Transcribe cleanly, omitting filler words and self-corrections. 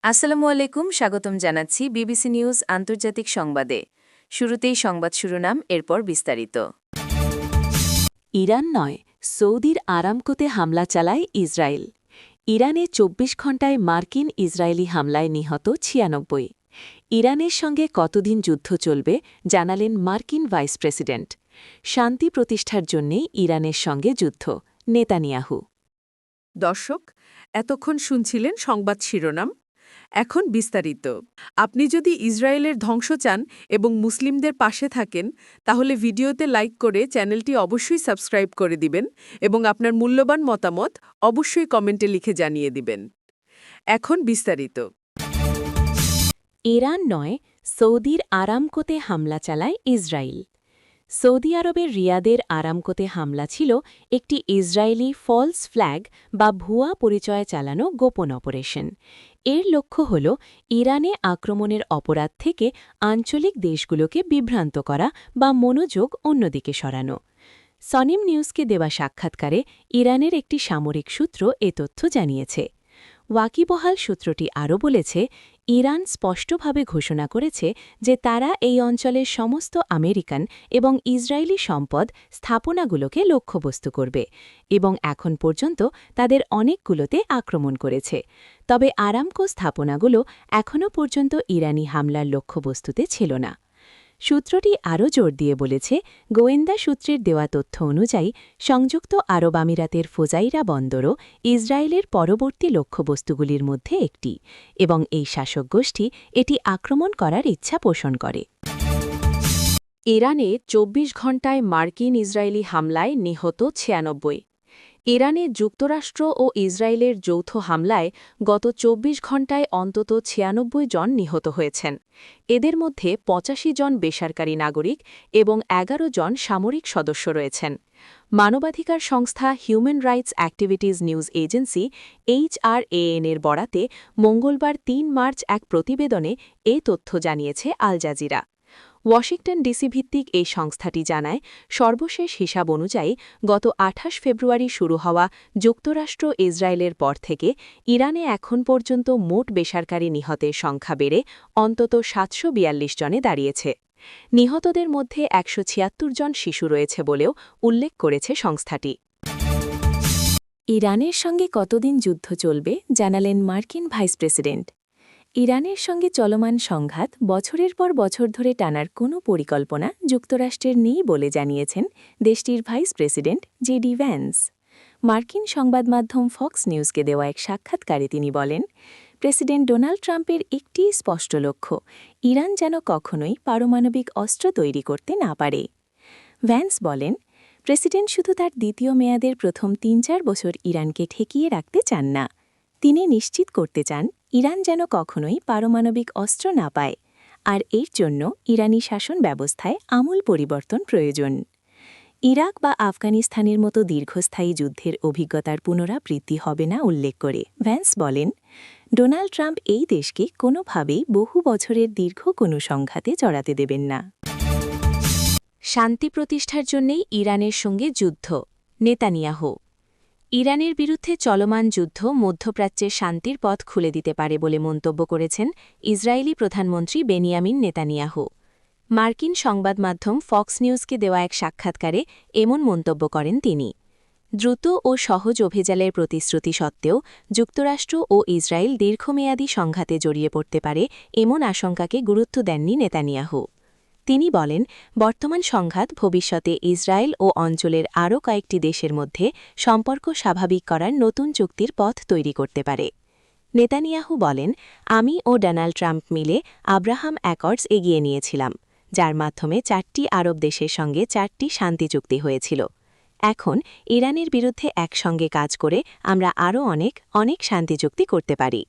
আসসালামু আলাইকুম, স্বাগতম জানাচ্ছি বিবিসি নিউজ আন্তর্জাতিক সংবাদে। শুরুতেই সংবাদ শিরোনাম, এরপর বিস্তারিত। ইরান নয়, সৌদির আরামকোতে হামলা চালায় ইসরায়েল। ইরানে ২৪ ঘণ্টায় মার্কিন ইসরায়েলি হামলায় নিহত ৯৬। ইরানের সঙ্গে কতদিন যুদ্ধ চলবে জানালেন মার্কিন ভাইস প্রেসিডেন্ট। শান্তি প্রতিষ্ঠার জন্যেই ইরানের সঙ্গে যুদ্ধ, নেতানিয়াহু। দর্শক, এতক্ষণ শুনছিলেন সংবাদ শিরোনাম। এখন বিস্তারিত। আপনি যদি ইসরায়েলের ধ্বংস চান এবং মুসলিমদের পাশে থাকেন, তাহলে ভিডিওতে লাইক করে চ্যানেলটি অবশ্যই সাবস্ক্রাইব করে দিবেন এবং আপনার মূল্যবান মতামত অবশ্যই কমেন্টে লিখে জানিয়ে দিবেন। এখন বিস্তারিত। ইরান নয়, সৌদির আরামকোতে হামলা চালায় ইসরায়েল। সৌদি আরবের রিয়াদের আরামকোতে হামলা ছিল একটি ইসরায়েলি ফলস ফ্ল্যাগ বা ভুয়া পরিচয় চালানো গোপন অপারেশন। এর লক্ষ্য হল ইরানে আক্রমণের অপরাধ থেকে আঞ্চলিক দেশগুলোকে বিভ্রান্ত করা বা মনোযোগ অন্যদিকে সরানো। সনিম নিউজকে দেওয়া সাক্ষাৎকারে ইরানের একটি সামরিক সূত্র এ তথ্য জানিয়েছে। ওয়াকিবহাল সূত্রটি আরও বলেছে, ইরান স্পষ্টভাবে ঘোষণা করেছে যে তারা এই অঞ্চলের সমস্ত আমেরিকান এবং ইসরায়েলি সম্পদ স্থাপনাগুলোকে লক্ষ্যবস্তু করবে এবং এখন পর্যন্ত তাদের অনেকগুলোতে আক্রমণ করেছে। তবে আরামকো স্থাপনাগুলো এখনও পর্যন্ত ইরানি হামলার লক্ষ্যবস্তুতে ছিল না। সূত্রটি আরও জোর দিয়ে বলেছে, গোয়েন্দা সূত্রের দেওয়া তথ্য অনুযায়ী সংযুক্ত আরব আমিরাতের ফোজাইরা বন্দরও ইসরায়েলের পরবর্তী লক্ষ্যবস্তুগুলির মধ্যে একটি এবং এই শাসক গোষ্ঠী এটি আক্রমণ করার ইচ্ছা পোষণ করে। ইরানে ২৪ ঘণ্টায় মার্কিন ইসরায়েলি হামলায় নিহত ৯৬। ইরানে যুক্তরাষ্ট্র ও ইসরায়েলের যৌথ হামলায় গত ২৪ ঘণ্টায় অন্তত ৯৬ জন নিহত হয়েছেন। এদের মধ্যে ৮৫ জন বেসরকারি নাগরিক এবং ১১ জন সামরিক সদস্য রয়েছেন। মানবাধিকার সংস্থা human rights activities news agency HRAN এর বরাতে মঙ্গলবার ৩ মার্চ এক প্রতিবেদনে এ তথ্য জানিয়েছে আল জাজিরা। ওয়াশিংটন ডিসি ভিত্তিক এই সংস্থাটি জানায়, সর্বশেষ হিসাব অনুযায়ী গত ২৮ ফেব্রুয়ারি শুরু হওয়া যুক্তরাষ্ট্র ইসরায়েলের পর থেকে ইরানে এখন পর্যন্ত মোট বেসরকারি নিহতের সংখ্যা বেড়ে অন্তত ৭৪২ জনে দাঁড়িয়েছে। নিহতদের মধ্যে ১৭৬ জন শিশু রয়েছে বলেও উল্লেখ করেছে সংস্থাটি। ইরানের সঙ্গে কতদিন যুদ্ধ চলবে জানালেন মার্কিন ভাইস প্রেসিডেন্ট। ইরানের সঙ্গে চলমান সংঘাত বছরের পর বছর ধরে টানার কোনো পরিকল্পনা যুক্তরাষ্ট্রের নেই বলে জানিয়েছেন দেশটির ভাইস প্রেসিডেন্ট জেডি ভ্যান্স। মার্কিন সংবাদ মাধ্যম ফক্স নিউজকে দেওয়া এক সাক্ষাৎকারে তিনি বলেন, প্রেসিডেন্ট ডোনাল্ড ট্রাম্পের একটি স্পষ্ট লক্ষ্য, ইরান যেন কখনোই পারমাণবিক অস্ত্র তৈরি করতে না পারে। ভ্যান্স বলেন, প্রেসিডেন্ট শুধু তার দ্বিতীয় মেয়াদের প্রথম ৩-৪ বছর ইরানকে ঠেকিয়ে রাখতে চান না, তিনি নিশ্চিত করতে চান ইরান যেন কখনোই পারমাণবিক অস্ত্র না পায়, আর এর জন্য ইরানি শাসন ব্যবস্থায় আমূল পরিবর্তন প্রয়োজন। ইরাক বা আফগানিস্তানের মতো দীর্ঘস্থায়ী যুদ্ধের অভিজ্ঞতার পুনরাবৃত্তি হবে না উল্লেখ করে ভ্যান্স বলেন, ডোনাল্ড ট্রাম্প এই দেশকে কোনোভাবেই বহু বছরের দীর্ঘ কোনো সংঘাতে জড়াতে দেবেন না। শান্তি প্রতিষ্ঠার জন্যেই ইরানের সঙ্গে যুদ্ধ, নেতানিয়াহু। ইরানের বিরুদ্ধে চলমান যুদ্ধ মধ্যপ্রাচ্যের শান্তির পথ খুলে দিতে পারে বলে মন্তব্য করেছেন ইসরায়েলি প্রধানমন্ত্রী বেনিয়ামিন নেতানিয়াহু। মার্কিন সংবাদ মাধ্যম ফক্স নিউজকে দেওয়া এক সাক্ষাৎকারে এমন মন্তব্য করেন তিনি। দ্রুত ও সহজ অভিযানের প্রতিশ্রুতি সত্ত্বেও যুক্তরাষ্ট্র ও ইসরায়েল দীর্ঘমেয়াদী সংঘাতে জড়িয়ে পড়তে পারে এমন আশঙ্কাকে গুরুত্ব দেননি নেতানিয়াহু। তিনি বলেন, বর্তমান সংঘাত ভবিষ্যতে ইসরায়েল ও অঞ্চলের আরও কয়েকটি দেশের মধ্যে সম্পর্ক স্বাভাবিক করার নতুন চুক্তির পথ তৈরি করতে পারে। নেতানিয়াহু বলেন, আমি ও ডোনাল্ড ট্রাম্প মিলে আব্রাহাম অ্যাকর্ডস এগিয়ে নিয়েছিলাম, যার মাধ্যমে ৪টি আরব দেশের সঙ্গে ৪টি শান্তি চুক্তি হয়েছিল। এখন ইরানের বিরুদ্ধে একসঙ্গে কাজ করে আমরা আরও অনেক শান্তি চুক্তি করতে পারি।